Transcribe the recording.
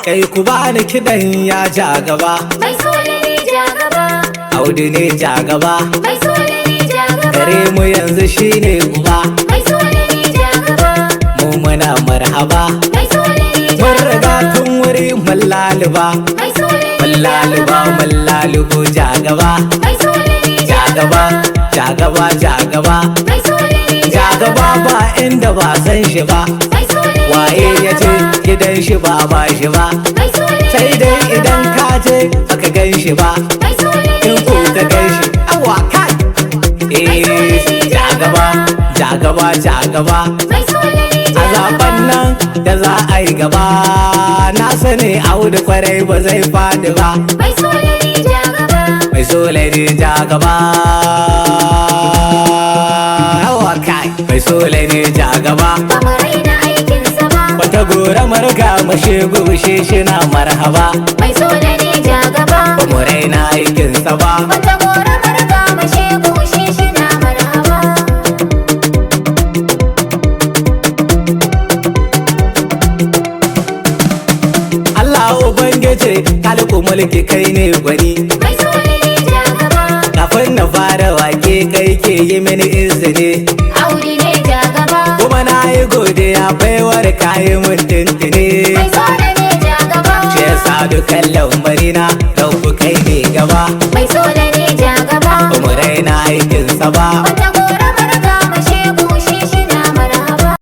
kai ku bani kiɗan ya ja gaba. Mai sole ne ja gaba. Audu ne ja gaba. Mai sole ne ja gaba. Gare mu yanzu shine uba. Mai sole ne ja gaba. Mu muna marhaba. Mai sole ne ja Mun gaba. riga tun wuri mun laluba. Mai sole ne Mun laluba mun lalubo ja gaba. Mai sole ne Ja gaba, ja gaba, ja gaba. Mai sole ne Ja gaba ba inda ba san shi ba. Mai sole ne Waye ya ce gidan shi ba ba shi ba. Mai sole ne Sai dai idan ka je baka gan shi ba. Mai sole ne In ko ka gan shi awa kai. Ja gaba, ja gaba, ja gaba. Mai sole ne A zaben nan da za a yi gaba, na sani Audu kwarai ba zai faɗi ba. Mai sole ne ja gaba. Mai sole ne ja gaba. Awa kai. Mai sole ne ja gaba. Ba mu raina aikinsa ba. Wata gora marga mashe gushe shi na marhaba. Mai sole ne ja gaba. Ba mu raina aikinsa ba. Wata gora marga mashe gushe shi na marhaba. Allah Ubangiji kaliku mulki kai ne gwani. Mai sole ne ja gaba. Kafin na fara wake kai ke yi mini izini. Audu ne ja gaba. Kuma na yi godiya baiwar kayi mun tintini. Mai sole ne ja gaba. Shi yasa dukan lambarina ɗauku kai ne gaba. Mai sole ne ja gaba. Ba mu raina aikinsa ba. Wata